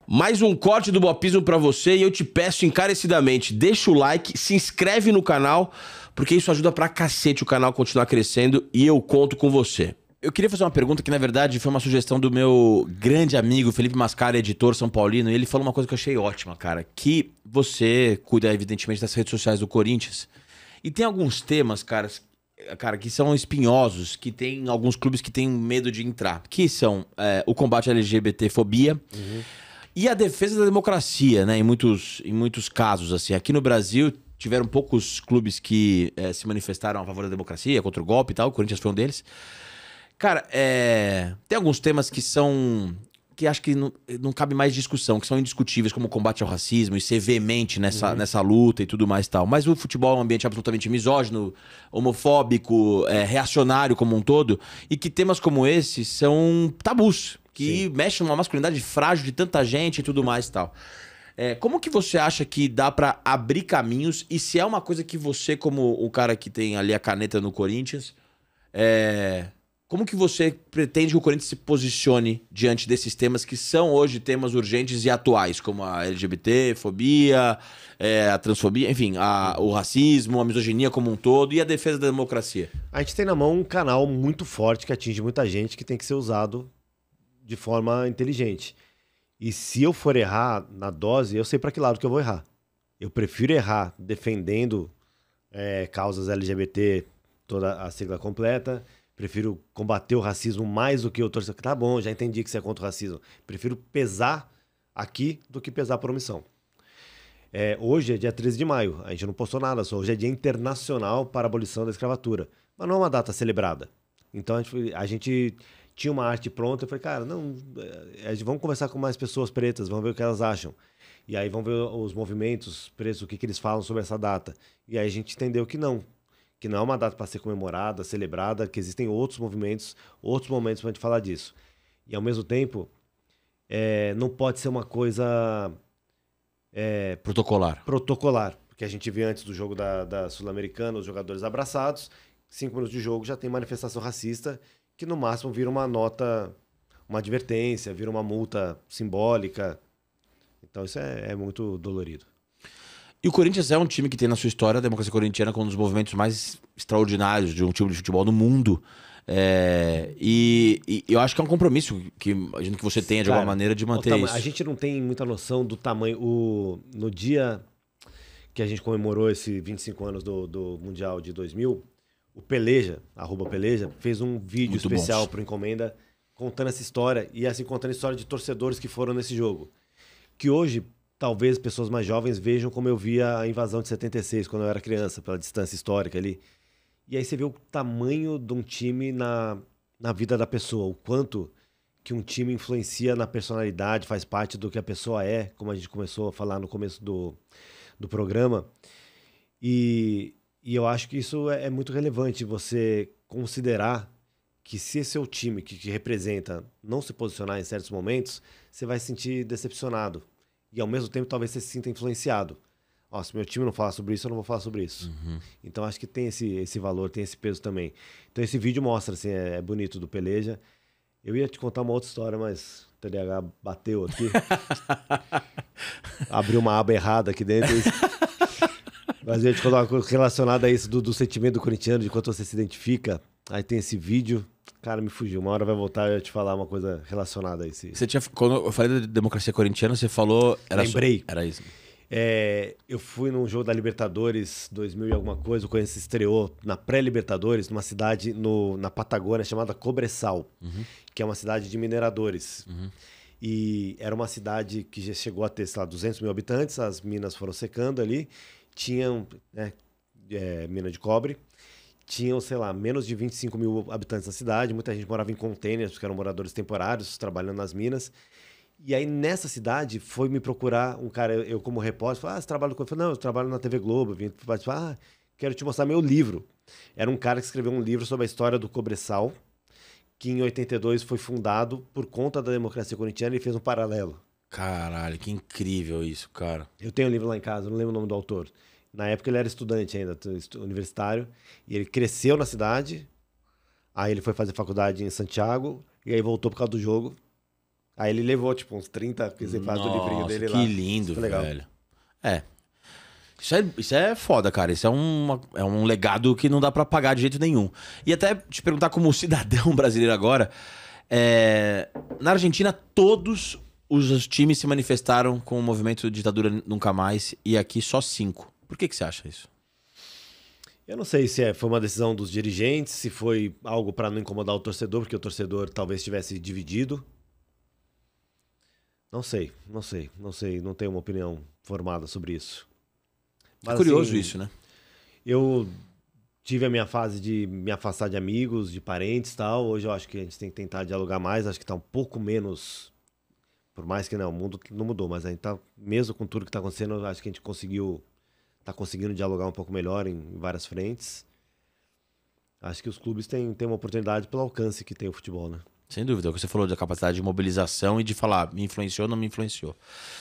Mais um corte do Bopismo pra você e eu te peço encarecidamente, deixa o like, se inscreve no canal, porque isso ajuda pra cacete o canal continuar crescendo e eu conto com você. Eu queria fazer uma pergunta que, na verdade, foi uma sugestão do meu grande amigo Felipe Mascaro, editor São Paulino, e ele falou uma coisa que eu achei ótima, cara, que você cuida, evidentemente, das redes sociais do Corinthians, e tem alguns temas, cara, que são espinhosos, que tem alguns clubes que têm medo de entrar, que são o combate à LGBT-fobia, e a defesa da democracia, né? Em muitos casos, assim. Aqui no Brasil, tiveram poucos clubes que se manifestaram a favor da democracia, contra o golpe e tal. O Corinthians foi um deles. Cara, tem alguns temas que são... que acho que não cabe mais discussão, que são indiscutíveis, como o combate ao racismo e ser veemente nessa luta e tudo mais e tal. Mas o futebol é um ambiente absolutamente misógino, homofóbico, reacionário como um todo, e que temas como esse são tabus, que mexem numa masculinidade frágil de tanta gente e tudo mais e tal. Como que você acha que dá pra abrir caminhos, e se é uma coisa que você, como o cara que tem ali a caneta no Corinthians, como que você pretende que o Corinthians se posicione diante desses temas que são hoje temas urgentes e atuais, como a LGBT, fobia, a transfobia, enfim, o racismo, a misoginia como um todo e a defesa da democracia? A gente tem na mão um canal muito forte que atinge muita gente, que tem que ser usado de forma inteligente. E se eu for errar na dose, eu sei para que lado que eu vou errar. Eu prefiro errar defendendo causas LGBT, toda a sigla completa. Prefiro combater o racismo mais do que o torcedor. Tá bom, já entendi que você é contra o racismo. Prefiro pesar aqui do que pesar por omissão. Hoje é dia 13 de maio. A gente não postou nada, só hoje é dia internacional para a abolição da escravatura. Mas não é uma data celebrada. Então a gente tinha uma arte pronta. Eu falei, cara, não, vamos conversar com mais pessoas pretas, vamos ver o que elas acham. E aí vamos ver os movimentos pretos, o que eles falam sobre essa data. E aí a gente entendeu que não é uma data para ser comemorada, celebrada, que existem outros movimentos, outros momentos para a gente falar disso. E ao mesmo tempo, não pode ser uma coisa protocolar, porque a gente vê antes do jogo da Sul-Americana, os jogadores abraçados, 5 minutos de jogo já tem manifestação racista, que no máximo vira uma nota, uma advertência, vira uma multa simbólica. Então isso é muito dolorido. E o Corinthians é um time que tem na sua história a democracia corintiana como um dos movimentos mais extraordinários de um time de futebol no mundo. E eu acho que é um compromisso que imagino que você tenha de alguma maneira de manter isso. A gente não tem muita noção do tamanho. No dia que a gente comemorou esse 25 anos do Mundial de 2000, o Peleja, @Peleja, fez um vídeo muito especial pro Encomenda contando essa história e assim contando a história de torcedores que foram nesse jogo. Que hoje talvez pessoas mais jovens vejam como eu via a invasão de 76, quando eu era criança, pela distância histórica ali. E aí você vê o tamanho de um time na vida da pessoa, o quanto que um time influencia na personalidade, faz parte do que a pessoa é, como a gente começou a falar no começo do programa. E eu acho que isso é muito relevante, você considerar que se esse seu time que te representa não se posicionar em certos momentos, você vai se sentir decepcionado. E ao mesmo tempo talvez você se sinta influenciado. Se meu time não fala sobre isso, eu não vou falar sobre isso. Então acho que tem esse valor, tem esse peso também. Então esse vídeo mostra, assim, é bonito do Peleja. Eu ia te contar uma outra história, mas o TDAH bateu aqui. Abriu uma aba errada aqui dentro. Mas eu ia te contar uma coisa relacionada a isso do sentimento do corintiano, de quanto você se identifica. Aí tem esse vídeo. Cara, me fugiu. Uma hora vai voltar e eu ia te falar uma coisa relacionada a esse. Quando eu falei da democracia corintiana, você falou... Lembrei. Era isso. Eu fui num jogo da Libertadores 2000 e alguma coisa. O Corinthians estreou na pré-Libertadores, numa cidade na Patagônia chamada Cobressal, que é uma cidade de mineradores. E era uma cidade que já chegou a ter, sei lá, 200 mil habitantes. As minas foram secando ali. Tinham mina de cobre. Tinham, sei lá, menos de 25 mil habitantes na cidade. Muita gente morava em containers, porque eram moradores temporários, trabalhando nas minas. E aí, nessa cidade, foi me procurar um cara, eu como repórter, falei, você trabalha com... Eu falei, não, eu trabalho na TV Globo, vim participar, quero te mostrar meu livro. Era um cara que escreveu um livro sobre a história do Cobressal, que em 82 foi fundado por conta da democracia corintiana e fez um paralelo. Caralho, que incrível isso, cara. Eu tenho um livro lá em casa, não lembro o nome do autor. Na época ele era estudante ainda, universitário, e ele cresceu na cidade, aí ele foi fazer faculdade em Santiago, e aí voltou por causa do jogo. Aí ele levou, tipo, uns 30 exemplares do livrinho dele lá. Que lindo, velho. Isso é foda, cara. Isso é um legado que não dá pra pagar de jeito nenhum. E até te perguntar como cidadão brasileiro agora, na Argentina todos os times se manifestaram com o movimento Ditadura Nunca Mais e aqui só 5. Por que você acha isso? Eu não sei se foi uma decisão dos dirigentes, se foi algo pra não incomodar o torcedor, porque o torcedor talvez estivesse dividido. Não sei, não tenho uma opinião formada sobre isso. Mas, é curioso assim, isso, né? Eu tive a minha fase de me afastar de amigos, de parentes e tal. Hoje eu acho que a gente tem que tentar dialogar mais. Acho que tá um pouco menos... Por mais que o mundo não mudou, mas a gente tá, mesmo com tudo que tá acontecendo, eu acho que a gente tá conseguindo dialogar um pouco melhor em várias frentes. Acho que os clubes têm uma oportunidade pelo alcance que tem o futebol, né? Sem dúvida. Você falou da capacidade de mobilização e de falar, me influenciou ou não me influenciou.